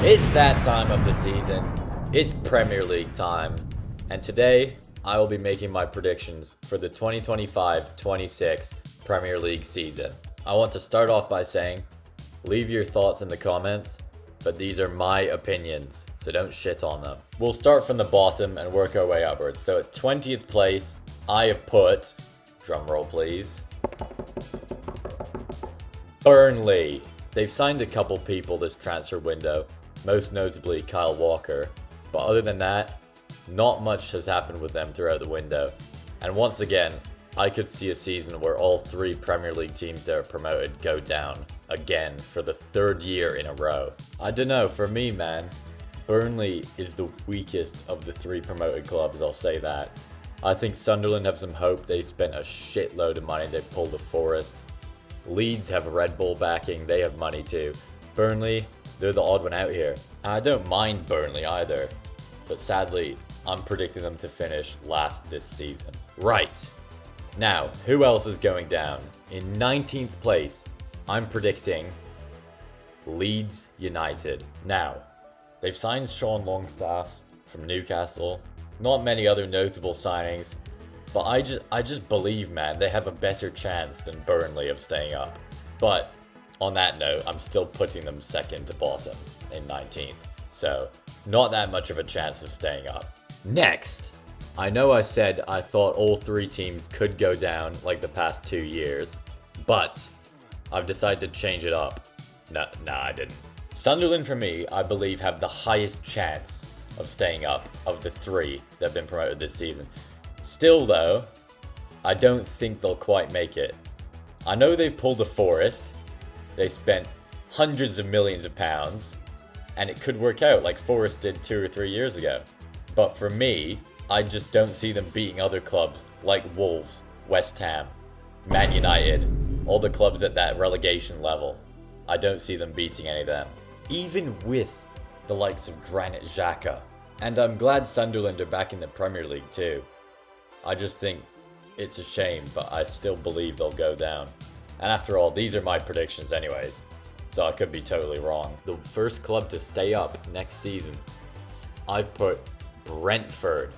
It's that time of the season. It's Premier League time. And today, I will be making my predictions for the 2025-26 Premier League season. I want to start off by saying, leave your thoughts in the comments, but these are my opinions, so don't shit on them. We'll start from the bottom and work our way upwards. So at 20th place, I have put, drumroll please, Burnley. They've signed a couple people this transfer window, most notably Kyle Walker, but other than that, not much has happened with them throughout the window. And once again, I could see a season where all three Premier League teams that are promoted go down again for the third year in a row. I don't know, for me, man, Burnley is the weakest of the three promoted clubs, I'll say that. I think Sunderland have some hope. They spent a shitload of money. They pulled a Forest. Leeds have Red Bull backing. They have money too. Burnley, they're the odd one out here. And I don't mind Burnley either, but sadly, I'm predicting them to finish last this season. Right. Now, who else is going down? In 19th place, I'm predicting Leeds United. Now, they've signed Sean Longstaff from Newcastle. Not many other notable signings, but I just believe, man, they have a better chance than Burnley of staying up. But on that note, I'm still putting them second to bottom in 19th. So, not that much of a chance of staying up. Next, I know I said I thought all three teams could go down like the past 2 years, but I've decided to change it up. Nah, I didn't. Sunderland, for me, I believe have the highest chance of staying up of the three that have been promoted this season. Still, though, I don't think they'll quite make it. I know they've pulled a Forest. They spent hundreds of millions of pounds, and it could work out like Forest did 2 or 3 years ago. But for me, I just don't see them beating other clubs like Wolves, West Ham, Man United, all the clubs at that relegation level. I don't see them beating any of them, even with the likes of Granit Xhaka. And I'm glad Sunderland are back in the Premier League too. I just think it's a shame, but I still believe they'll go down. And after all, these are my predictions anyways, so I could be totally wrong. The first club to stay up next season, I've put Brentford.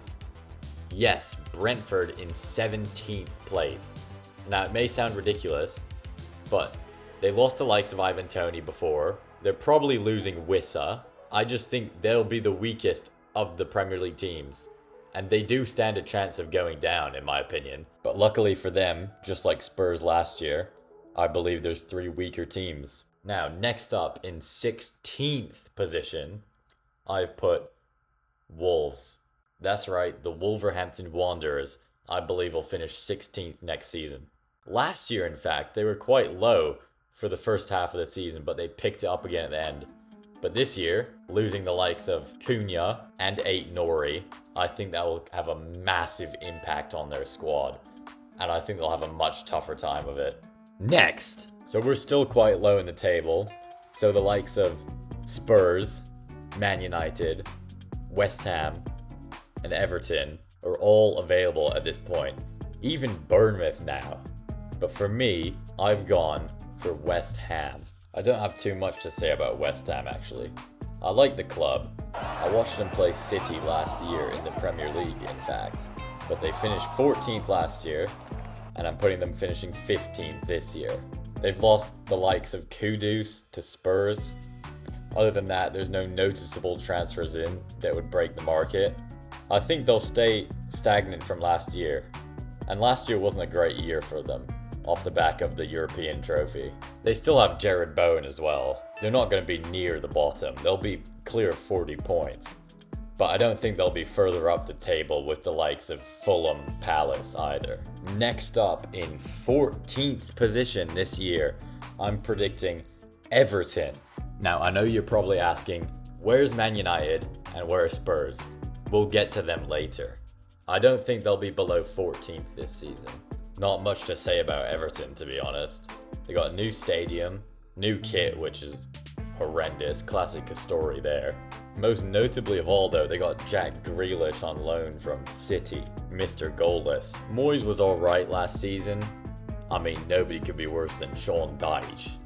Yes, Brentford in 17th place. Now, it may sound ridiculous, but they lost the likes of Ivan Toney before. They're probably losing Wissa. I just think they'll be the weakest of the Premier League teams. And they do stand a chance of going down, in my opinion. But luckily for them, just like Spurs last year, I believe there's three weaker teams. Now, next up in 16th position, I've put Wolves. That's right, the Wolverhampton Wanderers, I believe, will finish 16th next season. Last year, in fact, they were quite low for the first half of the season, but they picked it up again at the end. But this year, losing the likes of Cunha and Ait-Nouri, I think that will have a massive impact on their squad. And I think they'll have a much tougher time of it. Next! So we're still quite low in the table. So the likes of Spurs, Man United, West Ham, and Everton are all available at this point. Even Bournemouth now. But for me, I've gone for West Ham. I don't have too much to say about West Ham, actually. I like the club. I watched them play City last year in the Premier League, in fact. But they finished 14th last year, and I'm putting them finishing 15th this year. They've lost the likes of Kudus to Spurs. Other than that, there's no noticeable transfers in that would break the market. I think they'll stay stagnant from last year. And last year wasn't a great year for them, off the back of the European trophy. They still have Jared Bowen as well. They're not going to be near the bottom. They'll be clear of 40 points. But I don't think they'll be further up the table with the likes of Fulham, Palace either. Next up in 14th position this year, I'm predicting Everton. Now, I know you're probably asking, where's Man United and where are Spurs? We'll get to them later. I don't think they'll be below 14th this season. Not much to say about Everton, to be honest. They got a new stadium, new kit, which is horrendous. Classic story there. Most notably of all, though, they got Jack Grealish on loan from City, Mr. Goalless. Moyes was alright last season. I mean, nobody could be worse than Sean Dyche.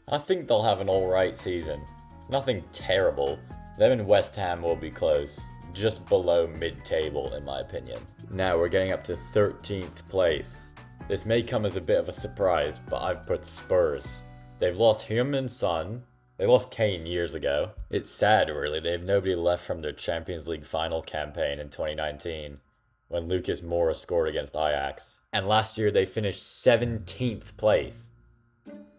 I think they'll have an alright season. Nothing terrible. Them and West Ham will be close. Just below mid-table, in my opinion. Now we're getting up to 13th place. This may come as a bit of a surprise, but I've put Spurs. They've lost Heung-min Son. They lost Kane years ago. It's sad, really. They have nobody left from their Champions League final campaign in 2019, when Lucas Moura scored against Ajax. And last year they finished 17th place.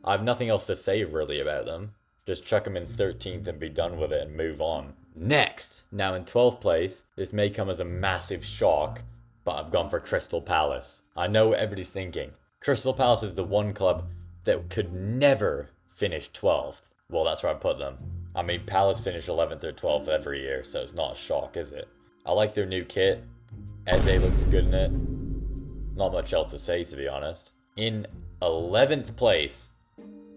I have nothing else to say really about them. Just chuck them in 13th and be done with it and move on. Next! Now in 12th place, this may come as a massive shock, but I've gone for Crystal Palace. I know what everybody's thinking. Crystal Palace is the one club that could never finish 12th. Well, that's where I put them. I mean, Palace finish 11th or 12th every year, so it's not a shock, is it? I like their new kit. Eze looks good in it. Not much else to say, to be honest. In 11th place,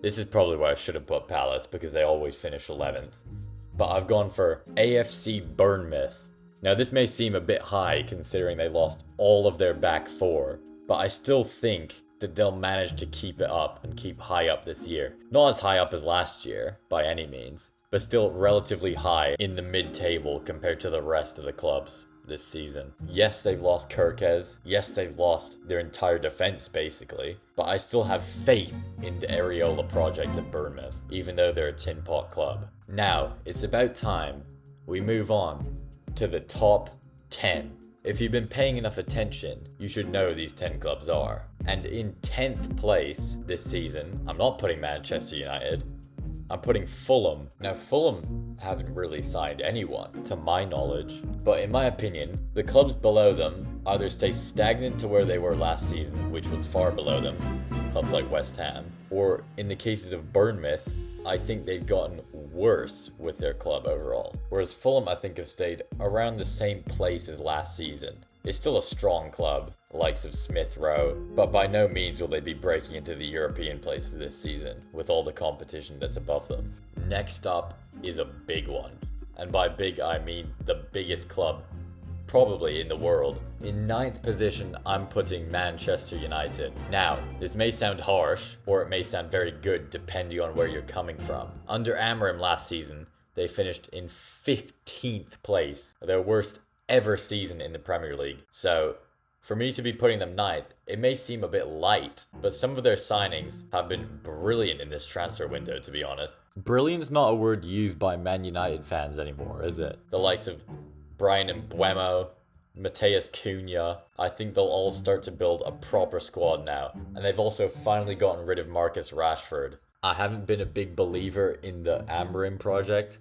this is probably where I should have put Palace, because they always finish 11th. But I've gone for AFC Bournemouth. Now, this may seem a bit high, considering they lost all of their back four, but I still think that they'll manage to keep it up and keep high up this year. Not as high up as last year, by any means, but still relatively high in the mid-table compared to the rest of the clubs this season. Yes, they've lost Kirkez. Yes, they've lost their entire defense, basically. But I still have faith in the Areola project at Bournemouth, even though they're a tin pot club. Now, it's about time we move on to the top 10. If you've been paying enough attention, you should know who these 10 clubs are. And in 10th place this season, I'm not putting Manchester United. I'm putting Fulham. Now, Fulham haven't really signed anyone, to my knowledge. But in my opinion, the clubs below them either stay stagnant to where they were last season, which was far below them, clubs like West Ham, or in the cases of Bournemouth, I think they've gotten worse with their club overall. Whereas Fulham, I think, have stayed around the same place as last season. It's still a strong club, the likes of Smith Rowe, but by no means will they be breaking into the European places this season, with all the competition that's above them. Next up is a big one. And by big, I mean the biggest club probably in the world. In 9th position, I'm putting Manchester United. Now, this may sound harsh, or it may sound very good depending on where you're coming from. Under Amorim last season, they finished in 15th place, their worst ever season in the Premier League. So, for me to be putting them 9th, it may seem a bit light, but some of their signings have been brilliant in this transfer window, to be honest. Brilliant's not a word used by Man United fans anymore, is it? The likes of Brian Mbeumo, Mateus Cunha, I think they'll all start to build a proper squad now. And they've also finally gotten rid of Marcus Rashford. I haven't been a big believer in the Amorim project,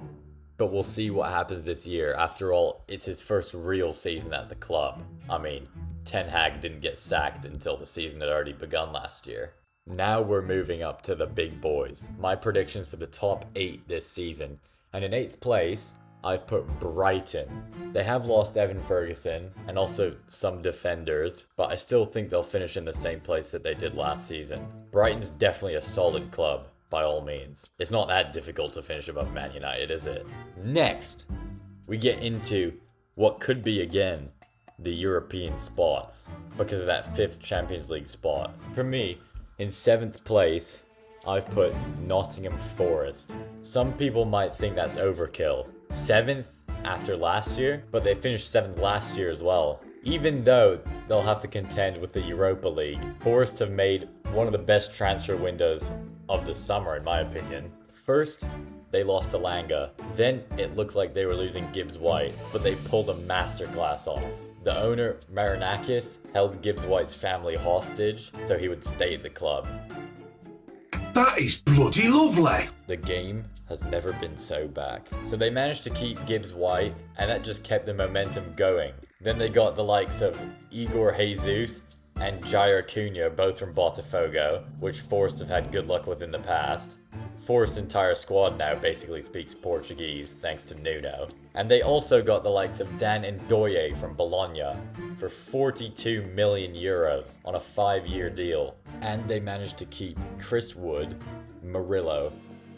but we'll see what happens this year. After all, it's his first real season at the club. I mean, Ten Hag didn't get sacked until the season had already begun last year. Now we're moving up to the big boys. My predictions for the top 8 this season. And in 8th place, I've put Brighton. They have lost Evan Ferguson and also some defenders, but I still think they'll finish in the same place that they did last season. Brighton's definitely a solid club, by all means. It's not that difficult to finish above Man United, is it? Next, we get into what could be, again, the European spots, because of that 5th Champions League spot. For me, in 7th place, I've put Nottingham Forest. Some people might think that's overkill. 7th after last year, but they finished 7th last year as well. Even though they'll have to contend with the Europa League, Forest have made one of the best transfer windows of the summer, in my opinion. First, they lost to Langa. Then it looked like they were losing Gibbs White, but they pulled a masterclass off. The owner, Marinakis, held Gibbs White's family hostage so he would stay at the club. That is bloody lovely. The game has never been so back. So they managed to keep Gibbs White, and that just kept the momentum going. Then they got the likes of Igor Jesus and Jair Cunha, both from Botafogo, which Forest have had good luck with in the past. Forest's entire squad now basically speaks Portuguese, thanks to Nuno. And they also got the likes of Dan Ndoye from Bologna for 42 million euros on a 5-year deal. And they managed to keep Chris Wood, Murillo,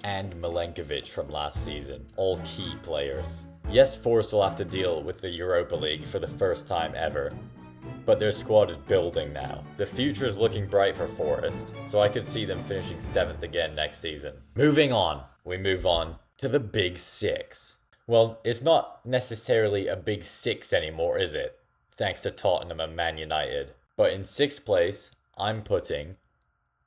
and Milenkovic from last season, all key players. Yes, Forest will have to deal with the Europa League for the first time ever, but their squad is building now. The future is looking bright for Forest, so I could see them finishing 7th again next season. Moving on, we move on to the Big Six. Well, it's not necessarily a Big Six anymore, is it? Thanks to Tottenham and Man United. But in 6th place, I'm putting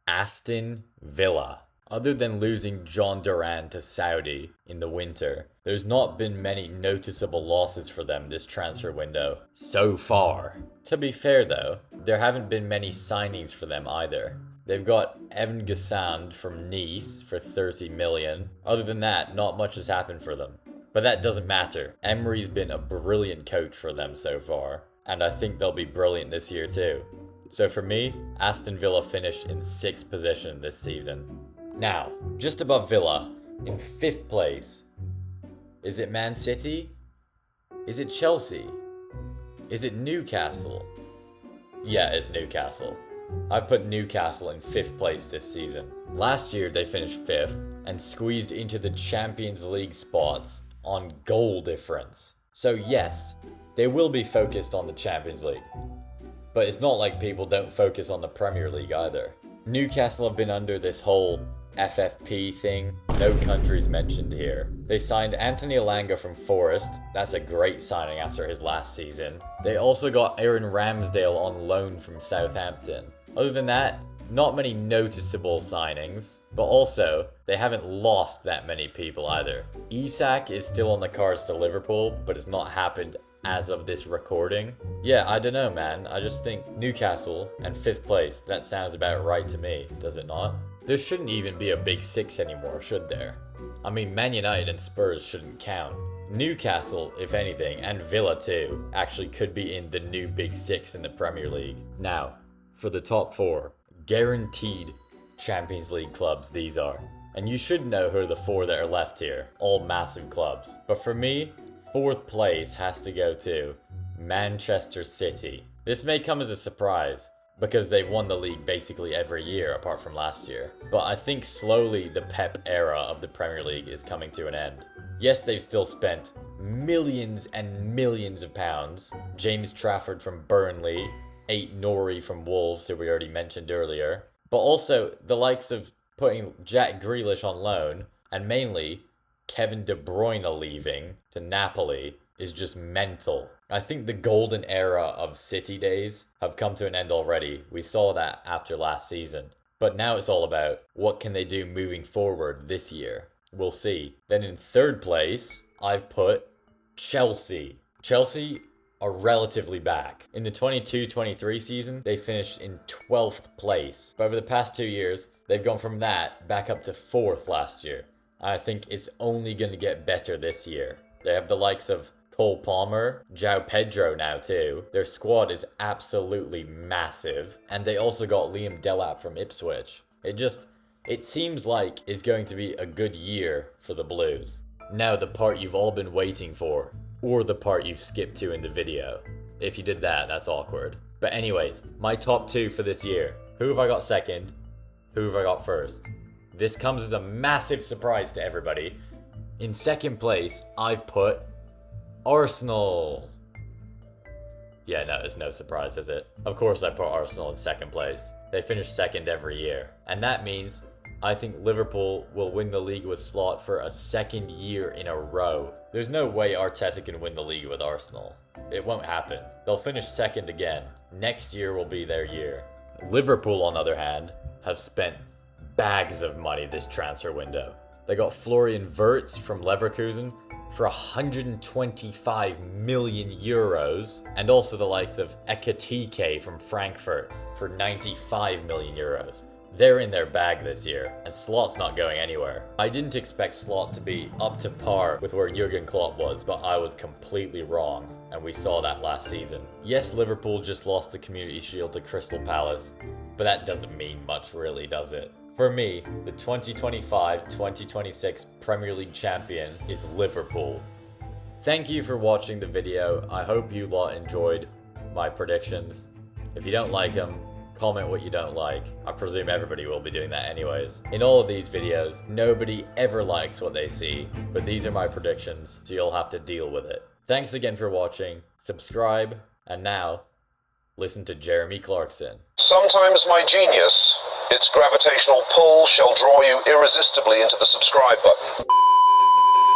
Aston Villa. Other than losing John Duran to Saudi in the winter, there's not been many noticeable losses for them this transfer window so far. To be fair though, there haven't been many signings for them either. They've got Evan Gassand from Nice for 30 million. Other than that, not much has happened for them. But that doesn't matter. Emery's been a brilliant coach for them so far, and I think they'll be brilliant this year too. So for me, Aston Villa finished in 6th position this season. Now, just above Villa, in 5th place, is it Man City? Is it Chelsea? Is it Newcastle? Yeah, it's Newcastle. I've put Newcastle in 5th place this season. Last year they finished 5th and squeezed into the Champions League spots on goal difference. So yes, they will be focused on the Champions League. But it's not like people don't focus on the Premier League either. Newcastle have been under this whole FFP thing. No countries mentioned here. They signed Anthony Elanga from Forest. That's a great signing after his last season. They also got Aaron Ramsdale on loan from Southampton. Other than that, not many noticeable signings, but also they haven't lost that many people either. Isak is still on the cards to Liverpool, but it's not happened as of this recording. Yeah, I don't know, man. I just think Newcastle and 5th place, that sounds about right to me, does it not? There shouldn't even be a Big Six anymore, should there? I mean, Man United and Spurs shouldn't count. Newcastle, if anything, and Villa too, actually could be in the new Big Six in the Premier League. Now, for the top 4, guaranteed Champions League clubs these are. And you should know who are the 4 that are left here, all massive clubs. But for me, 4th place has to go to Manchester City. This may come as a surprise, because they've won the league basically every year apart from last year. But I think slowly the Pep era of the Premier League is coming to an end. Yes, they've still spent millions and millions of pounds. James Trafford from Burnley, Ait-Nouri from Wolves, who we already mentioned earlier. But also the likes of putting Jack Grealish on loan, and mainly Kevin De Bruyne leaving to Napoli is just mental. I think the golden era of City days have come to an end already. We saw that after last season. But now it's all about what can they do moving forward this year. We'll see. Then in 3rd place, I've put Chelsea. Chelsea are relatively back. In the 22-23 season, they finished in 12th place. But over the past 2 years, they've gone from that back up to 4th last year. I think it's only going to get better this year. They have the likes of Cole Palmer, João Pedro now too. Their squad is absolutely massive. And they also got Liam Delap from Ipswich. It seems like it's going to be a good year for the Blues. Now the part you've all been waiting for, or the part you've skipped to in the video. If you did that, that's awkward. But anyways, my top 2 for this year. Who have I got second? Who have I got first? This comes as a massive surprise to everybody. In 2nd place, I've put Arsenal. Yeah, no, it's no surprise, is it? Of course I put Arsenal in 2nd place. They finish 2nd every year. And that means I think Liverpool will win the league with Slot for a 2nd year in a row. There's no way Arteta can win the league with Arsenal. It won't happen. They'll finish 2nd again. Next year will be their year. Liverpool, on the other hand, have spent bags of money this transfer window. They got Florian Wirtz from Leverkusen for 125 million euros, and also the likes of Ekitike from Frankfurt for 95 million euros. They're in their bag this year, and Slot's not going anywhere. I didn't expect Slot to be up to par with where Jurgen Klopp was, but I was completely wrong, and we saw that last season. Yes, Liverpool just lost the Community Shield to Crystal Palace, but that doesn't mean much really, does it? For me, the 2025-2026 Premier League champion is Liverpool. Thank you for watching the video. I hope you lot enjoyed my predictions. If you don't like them, comment what you don't like. I presume everybody will be doing that anyways. In all of these videos, nobody ever likes what they see, but these are my predictions, so you'll have to deal with it. Thanks again for watching, subscribe, and now, listen to Jeremy Clarkson. Sometimes my genius, its gravitational pull, shall draw you irresistibly into the subscribe button.